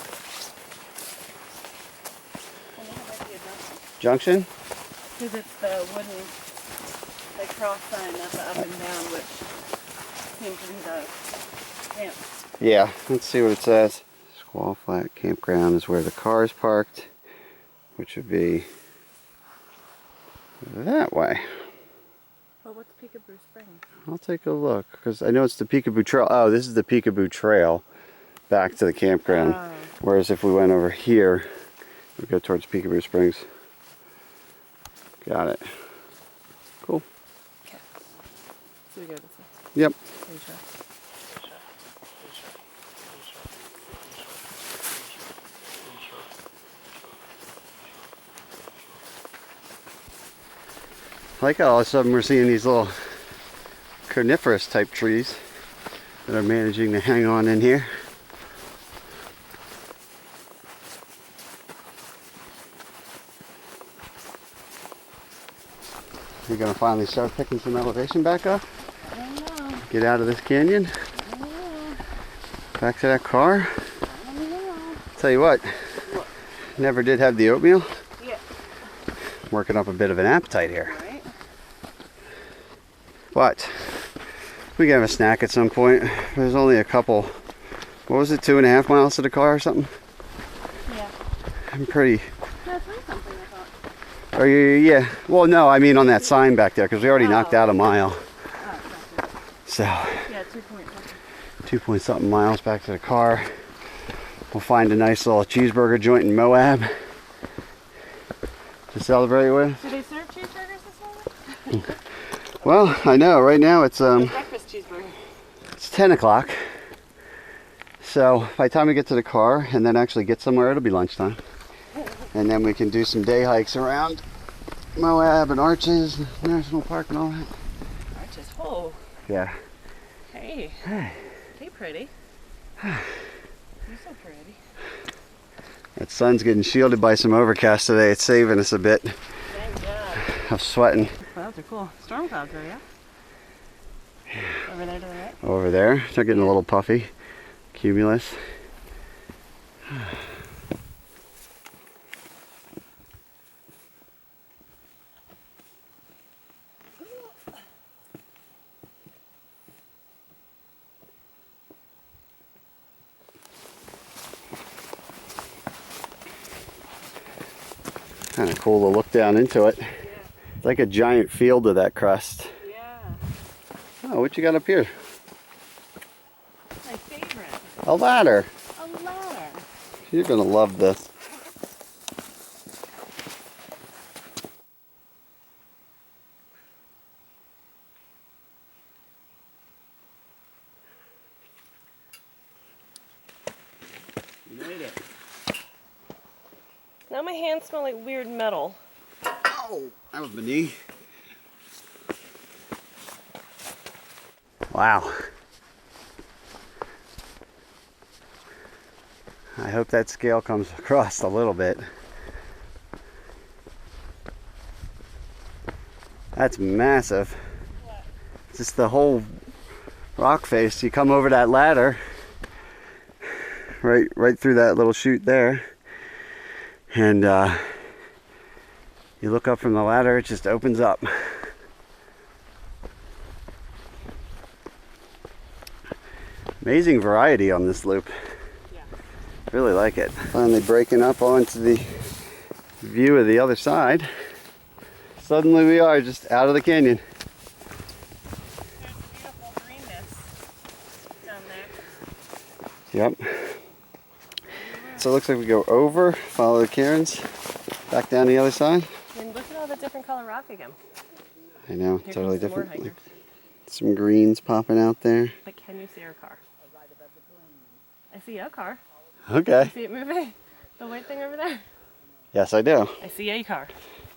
I think it might be a junction. Junction? Because it's the wooden, like, cross sign at the up and down, which seems to be the camp. Yeah, let's see what it says. Squaw Flat Campground is where the car is parked, which would be that way. Well, what's Peekaboo Springs? I'll take a look, because I know it's the Peekaboo Trail. Oh, this is the Peekaboo Trail back to the campground. Oh. Whereas if we went over here, we go towards Peekaboo Springs. Got it. Cool. Okay. So we go this way. Yep. Are you sure? I like how all of a sudden we're seeing these little coniferous type trees that are managing to hang on in here. You're gonna finally start picking some elevation back up? I don't know. Get out of this canyon? I don't know. Back to that car? I don't know. Tell you what, never did have the oatmeal. Yeah. Working up a bit of an appetite here. Right? But we can have a snack at some point. There's only a couple, what was it, 2.5 miles to the car or something? Yeah. I'm pretty, That's really something I thought. are you, yeah. Well, no, I mean on that sign back there, because we already knocked out a mile. Oh, gotcha. So, Yeah, 2 point something. 2 point something miles back to the car. We'll find a nice little cheeseburger joint in Moab to celebrate with. Do they serve cheeseburgers this morning? Well, I know, right now it's Breakfast cheeseburger. it's 10 o'clock. So by the time we get to the car and then actually get somewhere, it'll be lunchtime. And then we can do some day hikes around Moab and Arches National Park and all that. Arches. Oh. Yeah. Hey. Hey. Hey, pretty. You're so pretty. That sun's getting shielded by some overcast today. It's saving us a bit Thank God. of sweating. Clouds are cool. Storm clouds are, yeah? Over there to the right? Over there, they're getting a little puffy. Cumulus. Kind of cool to look down into it. Yeah. It's like a giant field of that crust. Yeah. Oh, what you got up here? My favorite. A ladder. A ladder. You're gonna love this. You made it. Now my hands smell like weird metal. Oh, that was my knee. Wow. I hope that scale comes across a little bit. That's massive. What? Just the whole rock face. You come over that ladder, right through that little chute there, and you look up from the ladder, it just opens up. Amazing variety on this loop. Yeah. Really like it. Finally breaking up onto the view of the other side. Suddenly we are just out of the canyon. Yep. So it looks like we go over, follow the cairns, back down the other side. And look at all the different color rock again. I know, Here totally comes some more different. Like, hikers. some greens popping out there. But can you see our car? I see a car. Okay. You see it moving? The white thing over there? Yes, I do. I see a car.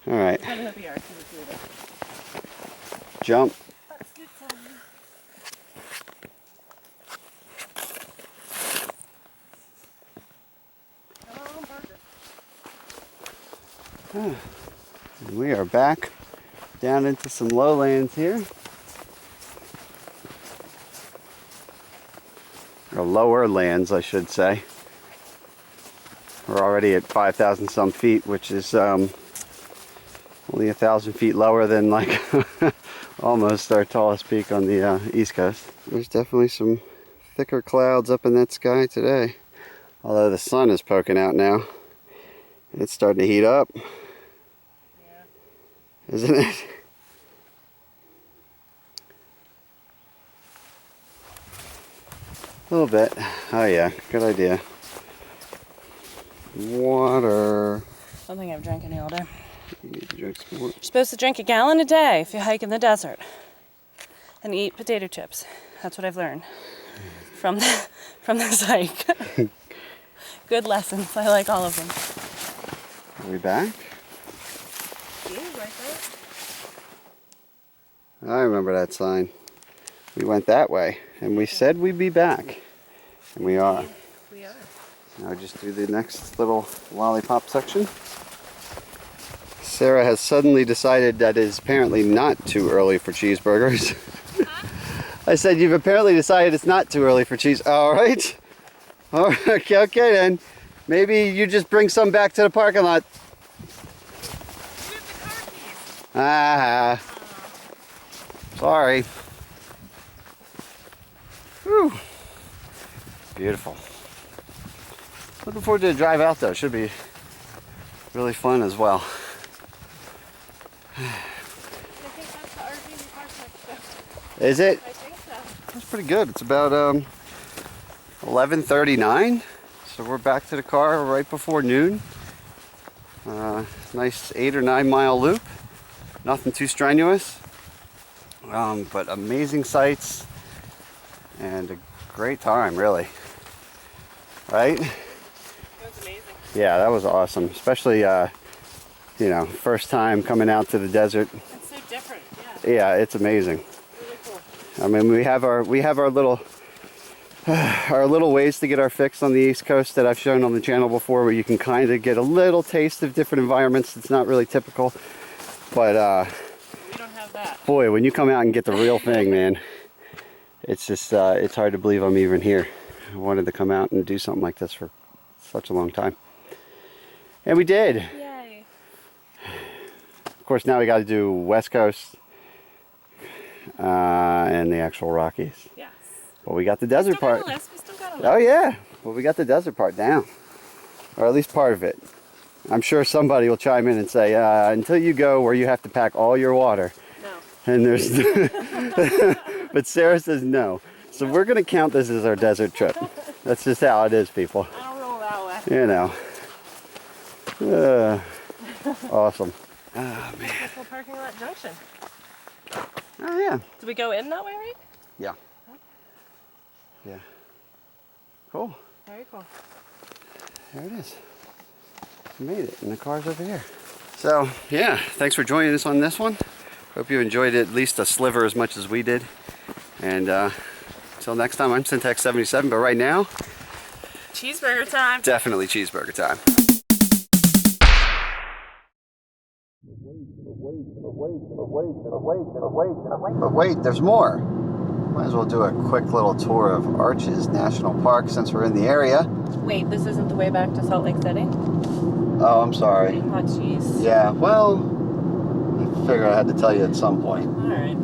All right. We're heading up the arch. Let's do this. Jump. That's good time. Come on, And we are back down into some lowlands here. Or lower lands, I should say. We're already at 5,000 some feet, which is only 1,000 feet lower than like almost our tallest peak on the East Coast. There's definitely some thicker clouds up in that sky today. Although the sun is poking out now. It's starting to heat up. Yeah. Isn't it? A little bit. Oh yeah, good idea. Water. I don't think I've drank any all day. You need to drink some more. You're supposed to drink a gallon a day if you hike in the desert. And eat potato chips. That's what I've learned from this hike. Good lessons. I like all of them. Are we back? Seems like it. I remember that sign. We went that way, and we said we'd be back. And we are. We are. Now just do the next little lollipop section. Sarah has suddenly decided that it is apparently not too early for cheeseburgers. I said, you've apparently decided it's not too early for cheese. All right. All right. Okay then. Maybe you just bring some back to the parking lot. Ah. Sorry. Whew. Beautiful. Looking forward to the drive out though. Should be really fun as well. I think that's the RV park next to. Is it? I think so. That's pretty good. It's about 11:39, so we're back to the car right before noon. Nice 8 or 9 mile loop. Nothing too strenuous, but amazing sights and a great time, really. Right? It was amazing. Yeah, that was awesome. Especially, you know, first time coming out to the desert. It's so different. Yeah. Yeah, it's amazing. Really cool. I mean, we have our little our little ways to get our fix on the East Coast that I've shown on the channel before, where you can kind of get a little taste of different environments. It's not really typical, but We don't have that. boy, when you come out and get the real thing, man, it's just it's hard to believe I'm even here. I wanted to come out and do something like this for such a long time, and we did. Yay. Of course, now we got to do West Coast and the actual Rockies. Yes. Well, we got the desert Still got part. a list. We still got a list. Oh yeah, well we got the desert part down, or at least part of it. I'm sure somebody will chime in and say, until you go where you have to pack all your water. No. And there's, but Sarah says no. So we're gonna count this as our desert trip. That's just how it is, people. I don't roll that way. You know. Awesome. Oh man. Central Parking Lot Junction. Oh yeah. Did we go in that way, right? Yeah. Yeah. Cool. Very cool. There it is. We made it, and the car's over here. So, yeah, thanks for joining us on this one. Hope you enjoyed at least a sliver as much as we did. And until next time, I'm Syntax77, but right now, Cheeseburger time. definitely cheeseburger time. But wait, there's more. Might as well do a quick little tour of Arches National Park since we're in the area. Wait, this isn't the way back to Salt Lake City? Oh, I'm sorry. Oh, jeez. Yeah, well, I figured I had to tell you at some point. Alright.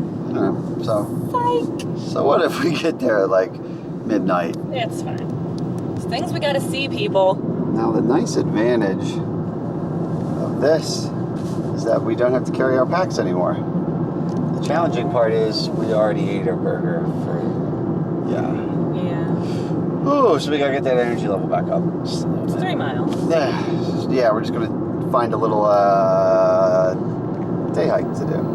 So Psych! so what if we get there at like midnight? It's fine. It's things we gotta see, people. Now the nice advantage of this is that we don't have to carry our packs anymore. The challenging part is we already ate our burger for, yeah. Yeah. Oh, so we gotta get that energy level back up. Just a little It's bit. 3 miles. Yeah, we're just gonna find a little day hike to do.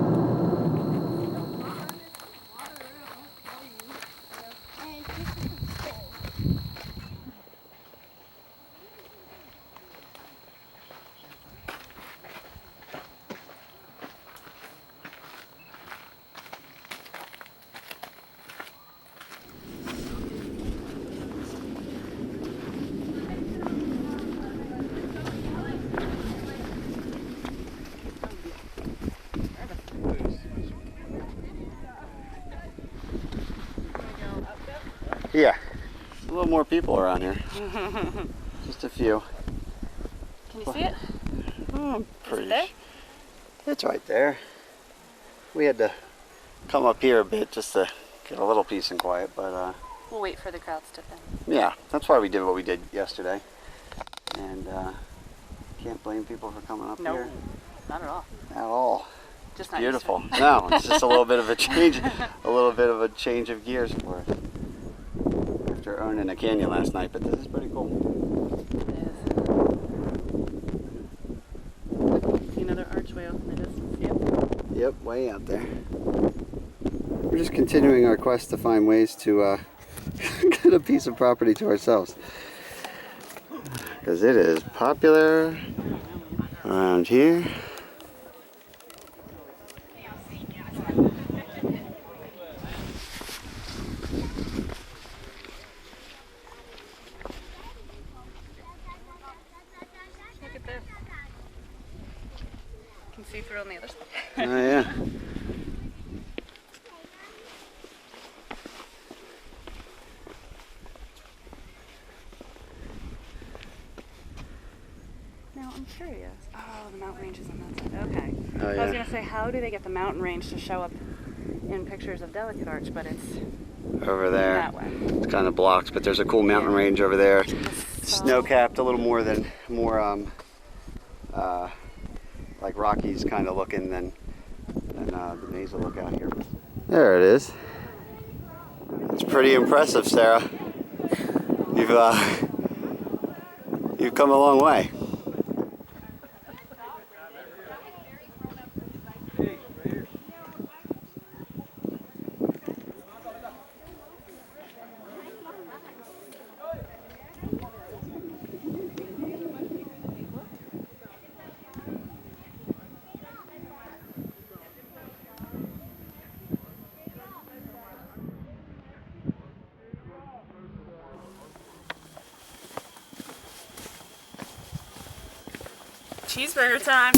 Yeah, a little more people around here. Just a few. Can you see it? Oh, I'm Is pretty it there? It's right there. We had to come up here a bit just to get a little peace and quiet, but We'll wait for the crowds to thin. yeah, that's why we did what we did yesterday. And can't blame people for coming up No, here not at all. at all. Just not Beautiful. used to it. No, it's just a little bit of a change, of gears for us. After owning a canyon last night, but this is pretty cool. It is. See another archway off in the distance. Yep. Yep, way out there. We're just continuing our quest to find ways to get a piece of property to ourselves. Because it is popular around here. Look at this. You can see through on the other side. Oh yeah. Now I'm curious. Oh, the mountain range is on that side. Okay. Oh, I was yeah. gonna say, how do they get the mountain range to show up in pictures of Delicate Arch, but it's Over there. that way. It's kind of blocks, but there's a cool mountain range over there. So- Snow-capped, a little more like Rockies kind of looking than the Mesa look out here. There it is. It's pretty impressive, Sarah. You've come a long way. Cheeseburger time.